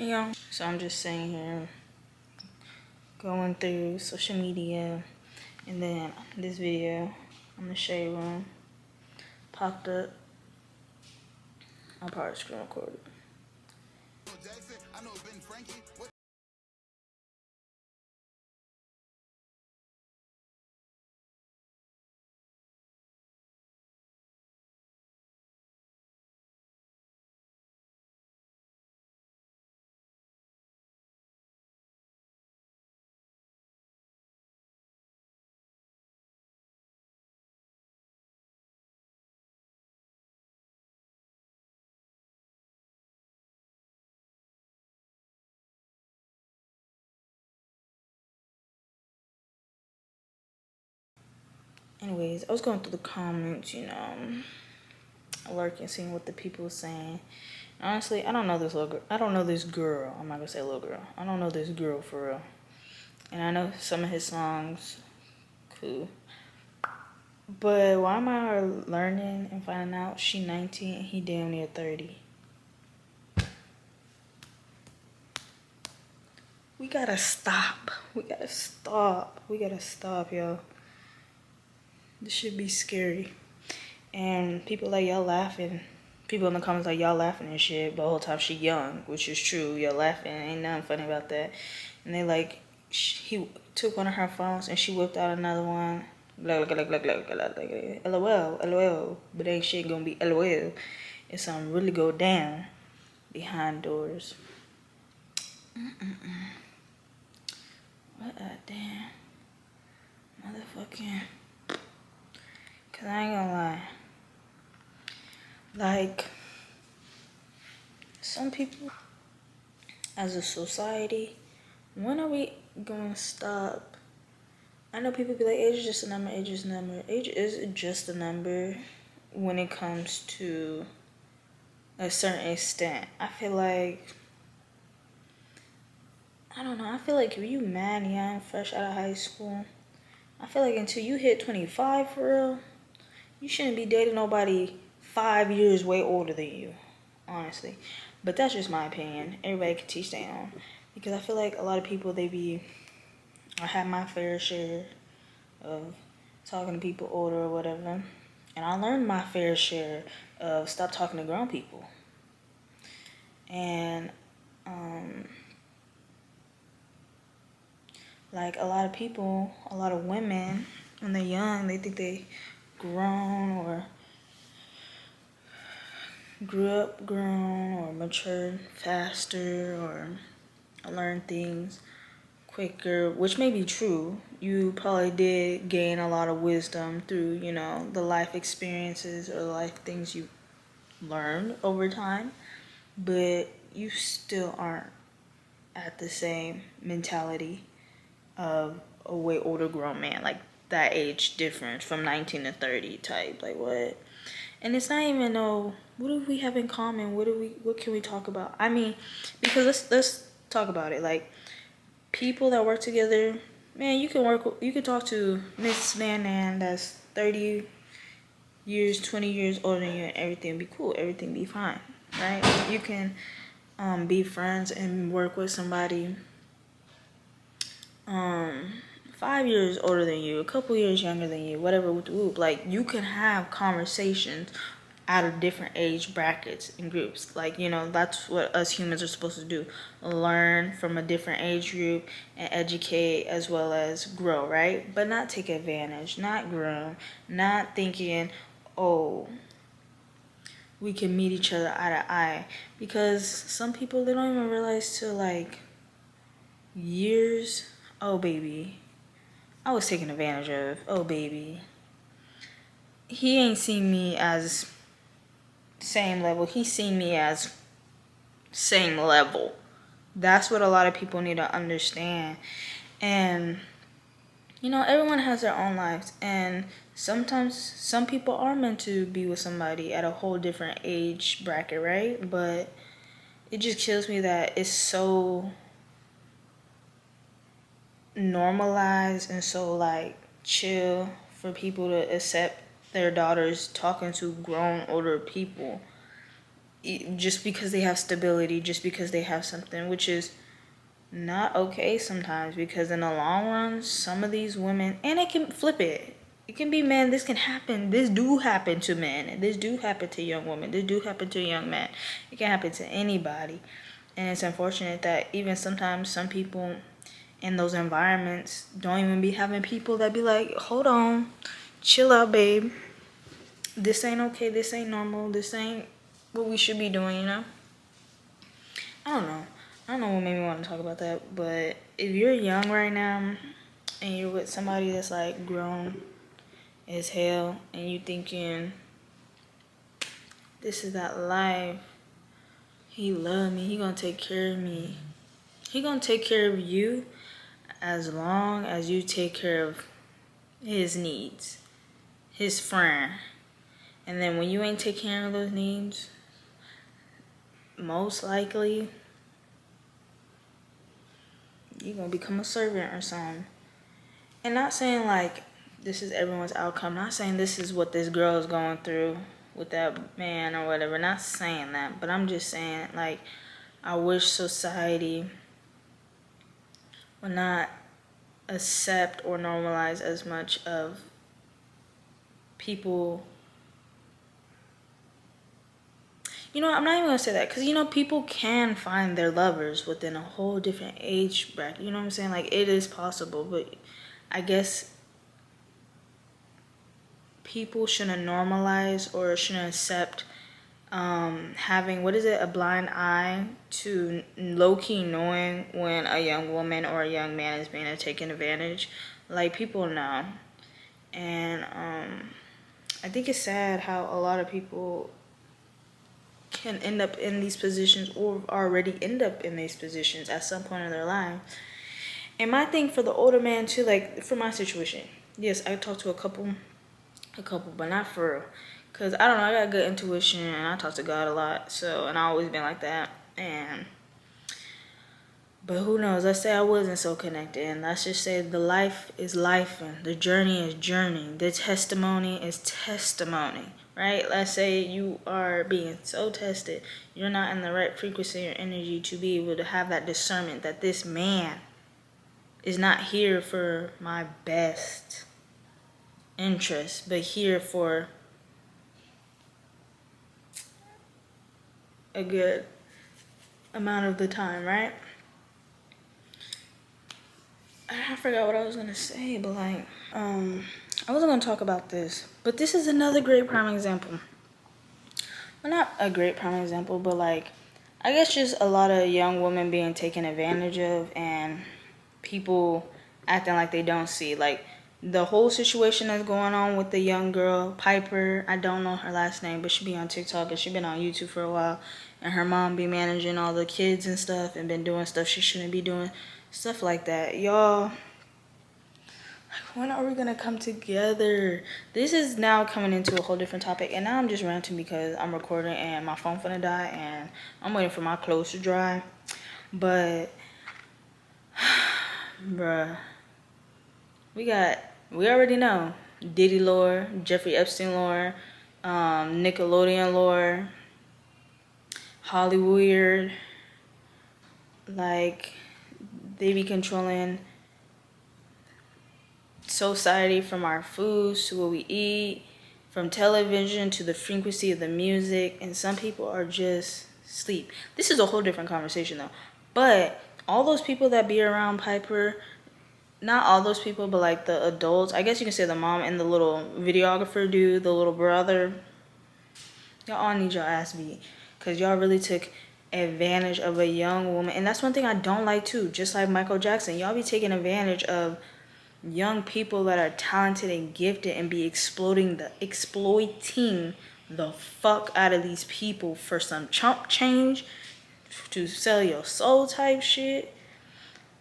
So I'm just sitting here going through social media, and then this video on the shade room popped up. I'll probably screen record it. Anyways, I was going through the comments, lurking, seeing what the people were saying. Honestly, I don't know this little girl. I don't know this girl. I'm not gonna say little girl. I don't know this girl for real. And I know some of his songs, cool. But why am I learning and finding out she 19 and he damn near 30? We gotta stop. We gotta stop. We gotta stop, yo. This should be scary. And people like y'all laughing. People in the comments like y'all laughing and shit, but the whole time she young, which is true. Y'all laughing, ain't nothing funny about that. And they like, he took one of her phones and she whipped out another one. LOL, LOL. But ain't shit gonna be LOL. It's something really go down behind doors. What a damn motherfucking. Cause I ain't gonna lie. Like, some people, as a society, when are we gonna stop? I know people be like, age is just a number, age is a number. Age is just a number when it comes to a certain extent. I feel like, I don't know, I feel like if you mad young, fresh out of high school, I feel like until you hit 25 for real, you shouldn't be dating nobody 5 years way older than you, honestly. But that's just my opinion. Everybody can teach their own. Because I feel like a lot of people, I have my fair share of talking to people older or whatever. And I learned my fair share of stop talking to grown people. And, like a lot of people, a lot of women, when they're young, they think they grown or grew up grown or matured faster or learned things quicker, which may be true. You probably did gain a lot of wisdom through, the life experiences or life things you learned over time, but you still aren't at the same mentality of a way older grown man, like that age difference from 19 to 30 type, like what? And it's not even what do we have in common? What can we talk about? I mean, because let's talk about it. Like, people that work together, man, you can talk to Miss Nan that's 30 years, 20 years older than you, and everything be cool, everything be fine, right? You can be friends and work with somebody 5 years older than you, a couple years younger than you, whatever, like, you can have conversations out of different age brackets and groups. Like, that's what us humans are supposed to do. Learn from a different age group and educate as well as grow, right? But not take advantage, not groom, not thinking, oh, we can meet each other eye to eye. Because some people, they don't even realize till like years, oh baby, I was taken advantage of. Oh baby, he ain't seen me as same level. He's seen me as same level. That's what a lot of people need to understand. And everyone has their own lives, and sometimes some people are meant to be with somebody at a whole different age bracket, right? But it just kills me that it's so normalized and so like chill for people to accept their daughters talking to grown older people. just because they have stability, just because they have something, which is not okay sometimes, because in the long run, some of these women, and it can flip it. It can be men. This can happen. This do happen to men. And this do happen to young women. This do happen to young men. It can happen to anybody. And it's unfortunate that even sometimes some people in those environments don't even be having people that be like, hold on, chill out, babe. This ain't okay. This ain't normal. This ain't what we should be doing, you know? I don't know. I don't know what made me want to talk about that, but if you're young right now and you're with somebody that's like grown as hell and you thinking this is that life, he love me, he gonna take care of me. He gonna take care of you as long as you take care of his needs, his friend. And then when you ain't take care of those needs, most likely you're gonna become a servant or something. And not saying like this is everyone's outcome. Not saying this is what this girl is going through with that man or whatever. Not saying that. But I'm just saying, like, I wish society would not accept or normalize as much of people. You know, I'm not even going to say that. Because, you know, people can find their lovers within a whole different age bracket. You know what I'm saying? Like, it is possible. But I guess people shouldn't normalize or shouldn't accept having, what is it, a blind eye to low-key knowing when a young woman or a young man is being taken advantage. Like, people know. And I think it's sad how a lot of people can end up in these positions or already end up in these positions at some point in their life. And my thing for the older man too, like for my situation, yes, I talked to a couple, but not for real. Cause I don't know, I got good intuition and I talk to God a lot. So, and I always been like that. But who knows? Let's say I wasn't so connected, and let's just say the life is life, and the journey is journey. The testimony is testimony, right? Let's say you are being so tested, you're not in the right frequency or energy to be able to have that discernment that this man is not here for my best interest, but here for a good amount of the time, right? I forgot what I was gonna say, but like, I wasn't gonna talk about this, but this is another great prime example. Well, not a great prime example, but like, I guess just a lot of young women being taken advantage of and people acting like they don't see. Like, the whole situation that's going on with the young girl, Piper, I don't know her last name, but she be on TikTok and she been on YouTube for a while. And her mom be managing all the kids and stuff and been doing stuff she shouldn't be doing. Stuff like that. Y'all, like, when are we gonna come together? This is now coming into a whole different topic. And now I'm just ranting because I'm recording and my phone finna die and I'm waiting for my clothes to dry. But, bruh, we already know Diddy lore, Jeffrey Epstein lore, Nickelodeon lore, Hollywood. Like, they be controlling society from our foods to what we eat, from television to the frequency of the music, and some people are just sleep. This is a whole different conversation though. But all those people that be around Piper, not all those people, but like the adults, I guess you can say the mom and the little videographer dude, the little brother, y'all all need your ass beat. Because y'all really took advantage of a young woman. And that's one thing I don't like too. Just like Michael Jackson, y'all be taking advantage of young people that are talented and gifted and be exploiting the fuck out of these people for some chump change to sell your soul type shit.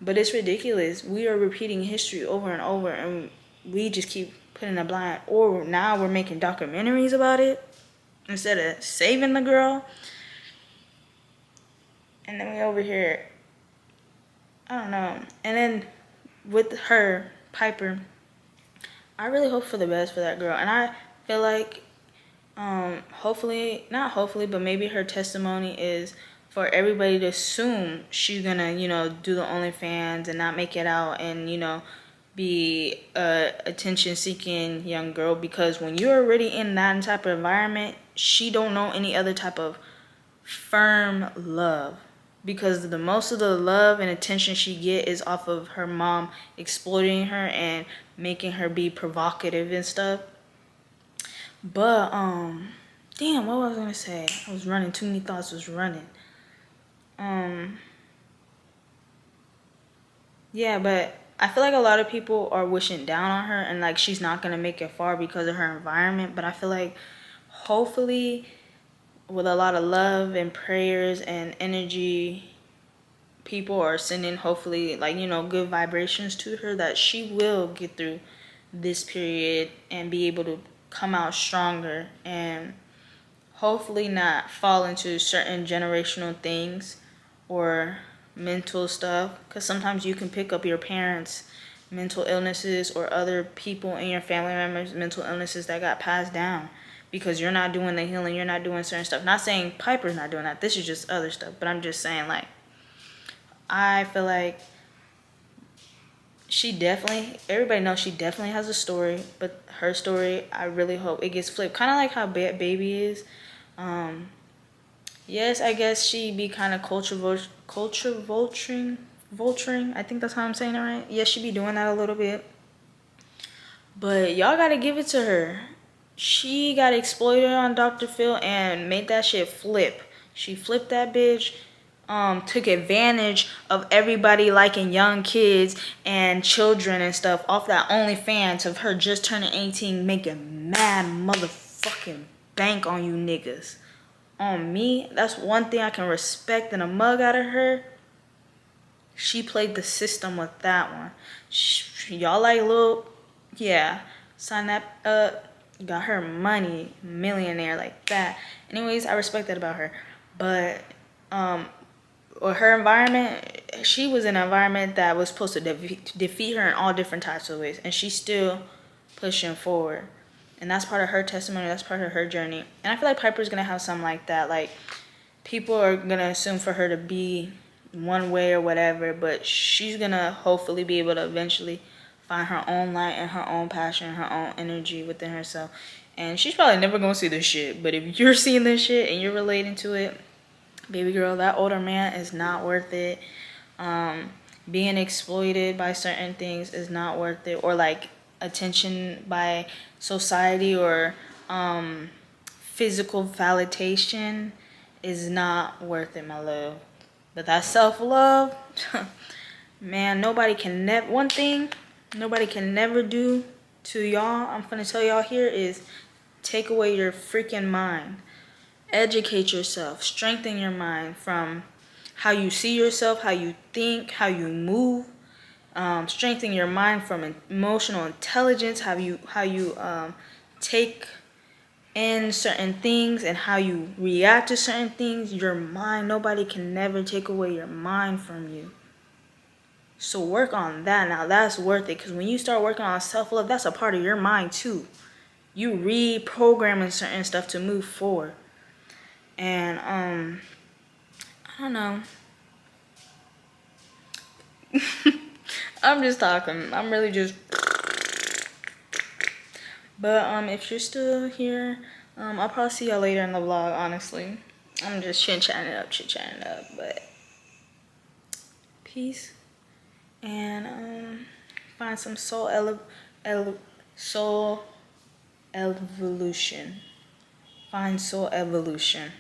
But it's ridiculous. We are repeating history over and over and we just keep putting a blind, or now we're making documentaries about it instead of saving the girl. And then we over here, I don't know. And then with her, Piper, I really hope for the best for that girl. And I feel like Hopefully, not hopefully, but maybe her testimony is for everybody to assume she's gonna, do the OnlyFans and not make it out and, be a attention seeking young girl, because when you're already in that type of environment, she don't know any other type of firm love, because the most of the love and attention she get is off of her mom exploiting her and making her be provocative and stuff. But damn, what was I gonna say? I was running, too many thoughts was running. Yeah, but I feel like a lot of people are wishing down on her and like she's not gonna make it far because of her environment. But I feel like hopefully with a lot of love and prayers and energy, people are sending hopefully like, good vibrations to her, that she will get through this period and be able to come out stronger and hopefully not fall into certain generational things or mental stuff, because sometimes you can pick up your parents' mental illnesses or other people in your family members' mental illnesses that got passed down because you're not doing the healing, you're not doing certain stuff. Not saying Piper's not doing that, this is just other stuff, but I'm just saying, like, I feel like she definitely, everybody knows she definitely has a story, but her story, I really hope it gets flipped, kind of like how Bad Baby is. Yes, I guess she be kind of vulturing. I think that's how I'm saying it right. Yes, she be doing that a little bit. But y'all gotta give it to her. She got exploited on Dr. Phil and made that shit flip. She flipped that bitch. Took advantage of everybody liking young kids and children and stuff off that OnlyFans of her just turning 18, making mad motherfucking bank on you niggas. On me, that's one thing I can respect in a mug out of her. She played the system with that one. Y'all like little, yeah, sign that up. Got her money, millionaire like that. Anyways, I respect that about her. But, or her environment, she was in an environment that was supposed to defeat her in all different types of ways. And she's still pushing forward. And that's part of her testimony. That's part of her journey. And I feel like Piper's going to have something like that. Like, people are going to assume for her to be one way or whatever, but she's going to hopefully be able to eventually find her own light and her own passion, her own energy within herself. And she's probably never going to see this shit. But if you're seeing this shit and you're relating to it, baby girl, that older man is not worth it. Being exploited by certain things is not worth it. Or like attention by society or physical validation is not worth it, my love. But that self-love, man, nobody can never, one thing nobody can never do to y'all, I'm gonna tell y'all here, is take away your freaking mind. Educate yourself, strengthen your mind from how you see yourself, how you think, how you move. Strengthen your mind from emotional intelligence, how you take in certain things and how you react to certain things. Your mind, nobody can never take away your mind from you. So work on that. Now that's worth it, because when you start working on self-love, that's a part of your mind too. You reprogramming certain stuff to move forward. And I don't know. I'm just talking. I'm really just. But if you're still here, I'll probably see y'all later in the vlog. Honestly, I'm just chit-chatting it up. But peace, and find some soul evolution. Find soul evolution.